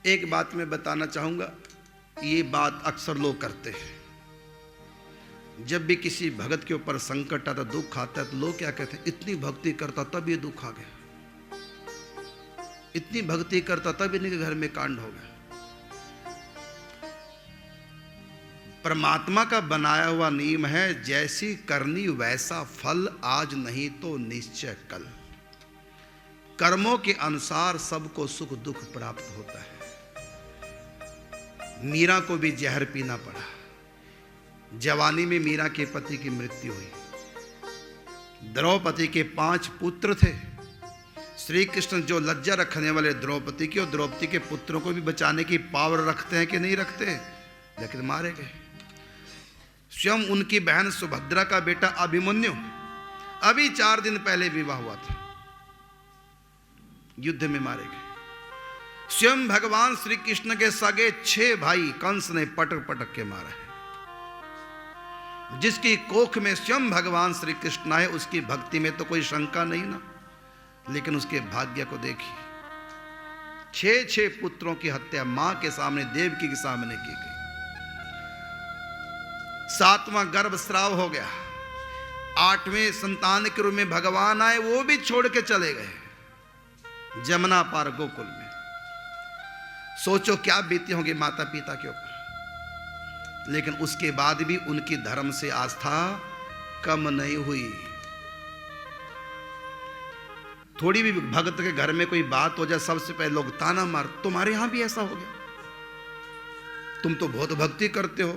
एक बात मैं बताना चाहूँगा, ये बात अक्सर लोग करते हैं। जब भी किसी भगत के ऊपर संकट आता, दुख आता है, तो लोग क्या कहते हैं, इतनी भक्ति करता तब ये दुख आ गया, इतनी भक्ति करता तब इनके घर में कांड हो गया। परमात्मा का बनाया हुआ नियम है, जैसी करनी वैसा फल, आज नहीं तो निश्चय कल। कर्मों के अनुसार सबको सुख दुख प्राप्त होता है। मीरा को भी जहर पीना पड़ा। जवानी में मीरा के पति की मृत्यु हुई। द्रौपदी के 5 पुत्र थे। श्री कृष्ण जो लज्जा रखने वाले द्रौपदी की, और द्रौपदी के पुत्रों को भी बचाने की पावर रखते हैं कि नहीं रखते, लेकिन मारे गए। स्वयं उनकी बहन सुभद्रा का बेटा अभिमन्यु अभी 4 दिन पहले विवाह हुआ था, युद्ध में मारे गए। स्वयं भगवान श्री कृष्ण के सगे 6 भाई कंस ने पटक पटक के मारा है। जिसकी कोख में स्वयं भगवान श्री कृष्ण आए, उसकी भक्ति में तो कोई शंका नहीं ना, लेकिन उसके भाग्य को देखिए। 6 पुत्रों की हत्या मां के सामने, देवकी के सामने की गई। 7वां गर्भस्राव हो गया। 8वें संतान के रूप में भगवान आए, वो भी छोड़ के चले गए जमुना पार गोकुल में। सोचो क्या बीती होंगी माता पिता के ऊपर। लेकिन उसके बाद भी उनकी धर्म से आस्था कम नहीं हुई। थोड़ी भी भक्त के घर में कोई बात हो जाए, सबसे पहले लोग ताना मार, तुम्हारे यहां भी ऐसा हो गया, तुम तो बहुत भक्ति करते हो,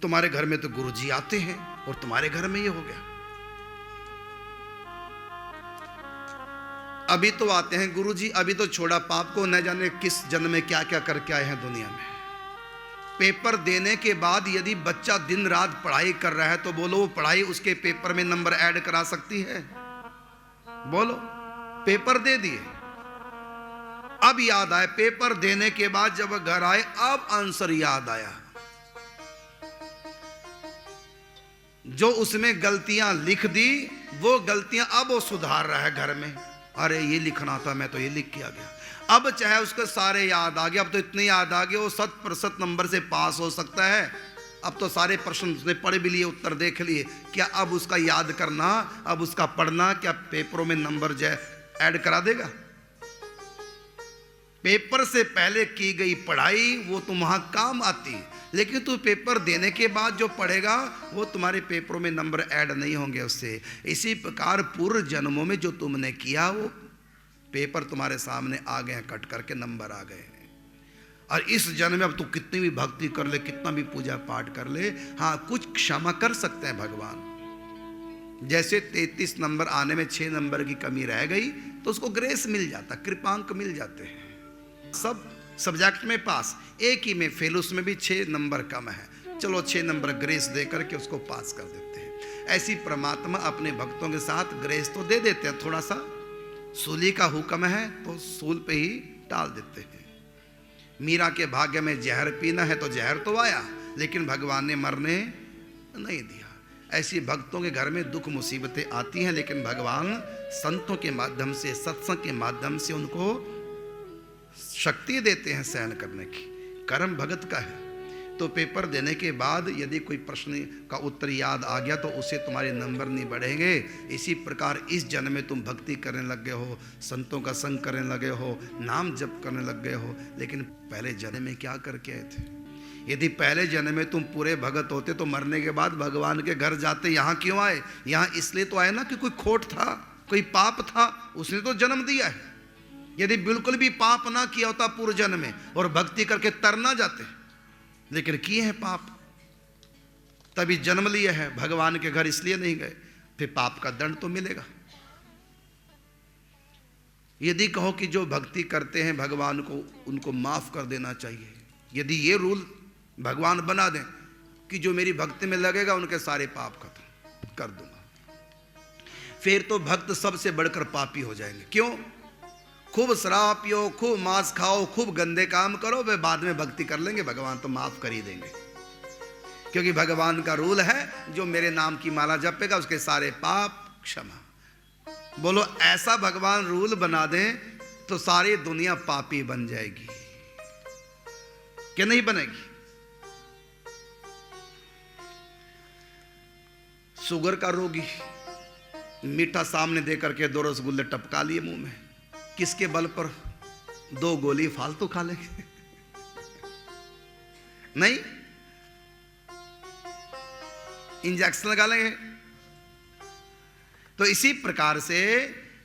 तुम्हारे घर में तो गुरुजी आते हैं और तुम्हारे घर में ये हो गया। अभी तो आते हैं गुरुजी, अभी तो छोड़ा पाप को, न जाने किस जन्म में क्या क्या करके आए हैं दुनिया में। पेपर देने के बाद यदि बच्चा दिन रात पढ़ाई कर रहा है, तो बोलो वो पढ़ाई उसके पेपर में नंबर ऐड करा सकती है? बोलो। पेपर दे दिए, अब याद आए, पेपर देने के बाद जब घर आए, अब आंसर याद आया। जो उसमें गलतियां लिख दी, वो गलतियां अब वो सुधार रहा है घर में। अरे ये लिखना था, मैं तो ये लिख के आ गया। अब चाहे उसको सारे याद आ गए, अब तो इतने याद आ गए वो 100% नंबर से पास हो सकता है। अब तो सारे प्रश्न उसने पढ़ भी लिए, उत्तर देख लिए। क्या अब उसका याद करना, अब उसका पढ़ना क्या पेपरों में नंबर जो ऐड करा देगा? पेपर से पहले की गई पढ़ाई वो तुम्हारा काम आती, लेकिन तू पेपर देने के बाद जो पढ़ेगा वो तुम्हारे पेपरों में नंबर ऐड नहीं होंगे उससे। इसी प्रकार पूर्व जन्मों में जो तुमने किया, वो पेपर तुम्हारे सामने आ गए हैं, कट करके नंबर आ गए हैं। और इस जन्म में अब तू कितनी भी भक्ति कर ले, कितना भी पूजा पाठ कर ले, हाँ कुछ क्षमा कर सकते हैं भगवान। जैसे 33 नंबर आने में 6 नंबर की कमी रह गई, तो उसको ग्रेस मिल जाता, कृपांक मिल जाते हैं। सब सब्जेक्ट में पास, एक ही में फेल, उसमें भी 6 नंबर कम है, चलो 6 नंबर ग्रेस दे करके उसको पास कर देते हैं। ऐसी परमात्मा अपने भक्तों के साथ ग्रेस तो दे देते हैं, थोड़ा सा सूली का हुक्म है तो सूल पे ही टाल देते हैं। मीरा के भाग्य में जहर पीना है तो जहर तो आया, लेकिन भगवान ने मरने नहीं दिया। ऐसी भक्तों के घर में दुख मुसीबतें आती हैं, लेकिन भगवान संतों के माध्यम से, सत्संग के माध्यम से उनको शक्ति देते हैं सहन करने की। कर्म भगत का है। तो पेपर देने के बाद यदि कोई प्रश्न का उत्तर याद आ गया, तो उसे तुम्हारे नंबर नहीं बढ़ेंगे। इसी प्रकार इस जन्म में तुम भक्ति करने लग गए हो, संतों का संग करने लगे हो, नाम जप करने लग गए हो, लेकिन पहले जन्म में क्या करके आए थे? यदि पहले जन्म में तुम पूरे भगत होते, तो मरने के बाद भगवान के घर जाते। यहाँ क्यों आए? यहाँ इसलिए तो आए ना कि कोई खोट था, कोई पाप था, उसने तो जन्म दिया है। यदि बिल्कुल भी पाप ना किया होता पूर्व जन्म में, और भक्ति करके तर ना जाते, लेकिन किए हैं पाप, तभी जन्म लिए हैं। भगवान के घर इसलिए नहीं गए, फिर पाप का दंड तो मिलेगा। यदि कहो कि जो भक्ति करते हैं भगवान को, उनको माफ कर देना चाहिए, यदि ये रूल भगवान बना दें कि जो मेरी भक्ति में लगेगा उनके सारे पाप खत्म कर दूंगा, फिर तो भक्त सबसे बढ़कर पापी हो जाएंगे। क्यों? खूब शराब पियो, खूब मांस खाओ, खूब गंदे काम करो, वे बाद में भक्ति कर लेंगे, भगवान तो माफ कर ही देंगे। क्योंकि भगवान का रूल है, जो मेरे नाम की माला जपेगा उसके सारे पाप क्षमा। बोलो ऐसा भगवान रूल बना दें तो सारी दुनिया पापी बन जाएगी। कि नहीं बनेगी? शुगर का रोगी मीठा सामने दे करके 2 रसगुल्ले टपका लिए मुंह में, किसके बल पर? 2 गोली फालतू खा लेंगे नहीं, इंजेक्शन लगा लेंगे। तो इसी प्रकार से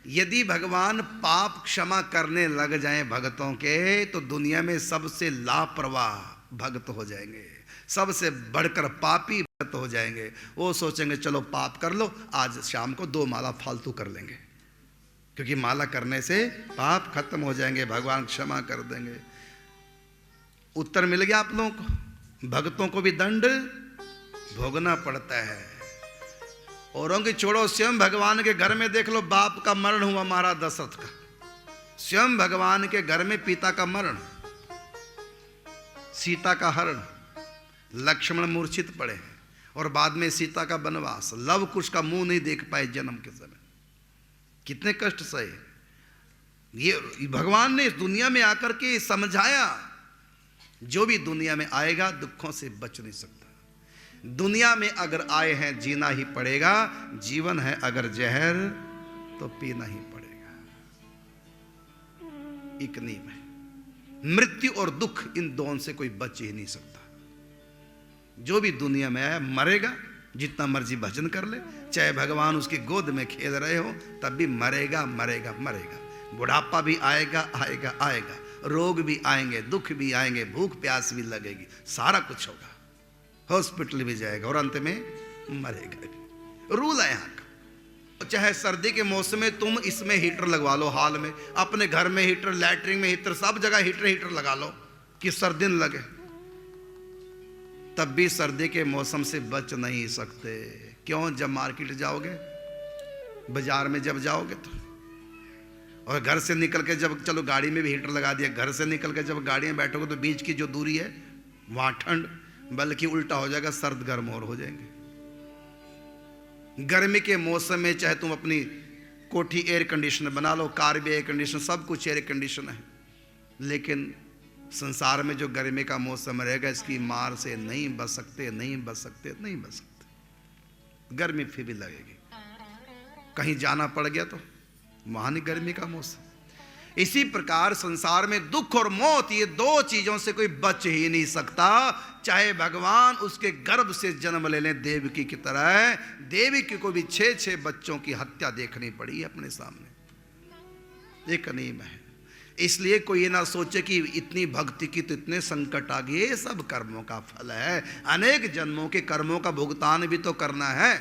यदि भगवान पाप क्षमा करने लग जाएं भक्तों के, तो दुनिया में सबसे लापरवाह भक्त हो जाएंगे, सबसे बढ़कर पापी भक्त हो जाएंगे। वो सोचेंगे चलो पाप कर लो, आज शाम को 2 माला फालतू कर लेंगे, क्योंकि माला करने से पाप खत्म हो जाएंगे, भगवान क्षमा कर देंगे। उत्तर मिल गया आप लोगों को? भक्तों को भी दंड भोगना पड़ता है। औरों की छोड़ो, स्वयं भगवान के घर में देख लो, बाप का मरण हुआ महाराज दशरथ का, स्वयं भगवान के घर में पिता का मरण, सीता का हरण, लक्ष्मण मूर्छित पड़े हैं, और बाद में सीता का वनवास, लव कुश का मुंह नहीं देख पाए जन्म के समय, कितने कष्ट सहे। ये भगवान ने इस दुनिया में आकर के समझाया, जो भी दुनिया में आएगा दुखों से बच नहीं सकता। दुनिया में अगर आए हैं जीना ही पड़ेगा, जीवन है अगर जहर तो पीना ही पड़ेगा। एक नियम है, मृत्यु और दुख, इन दोनों से कोई बच ही नहीं सकता। जो भी दुनिया में आया मरेगा, जितना मर्जी भजन कर ले, चाहे भगवान उसकी गोद में खेल रहे हो, तब भी मरेगा मरेगा मरेगा। बुढ़ापा भी आएगा आएगा आएगा, रोग भी आएंगे, दुख भी आएंगे, भूख प्यास भी लगेगी, सारा कुछ होगा, हॉस्पिटल भी जाएगा और अंत में मरेगा भी। रूल है यहाँ का। चाहे सर्दी के मौसम में तुम इसमें हीटर लगवा लो, हाल में, अपने घर में हीटर, लैट्रिन में हीटर, सब जगह हीटर लगा लो कि सर्दी न लगे, तब भी सर्दी के मौसम से बच नहीं सकते। क्यों? जब मार्केट जाओगे, बाजार में जब जाओगे तो, और घर से निकल के जब, चलो गाड़ी में भी हीटर लगा दिया, घर से निकल के जब गाड़ी में बैठोगे तो बीच की जो दूरी है वहां ठंड, बल्कि उल्टा हो जाएगा, सर्द गर्म और हो जाएंगे। गर्मी के मौसम में चाहे तुम अपनी कोठी एयर कंडीशनर बना लो, कार भी एयर कंडीशनर, सब कुछ एयर कंडीशन है, लेकिन संसार में जो गर्मी का मौसम रहेगा, इसकी मार से नहीं बच सकते, नहीं बच सकते, नहीं बच सकते। गर्मी फिर भी लगेगी, कहीं जाना पड़ गया तो वहां नहीं गर्मी का मौसम। इसी प्रकार संसार में दुख और मौत, ये 2 चीजों से कोई बच ही नहीं सकता। चाहे भगवान उसके गर्भ से जन्म ले लें देवकी की तरह, देवकी को भी 6 बच्चों की हत्या देखनी पड़ी अपने सामने। एक नियम है, इसलिए कोई ये ना सोचे कि इतनी भक्ति की तो इतने संकट आ गए, सब कर्मों का फल है, अनेक जन्मों के कर्मों का भुगतान भी तो करना है।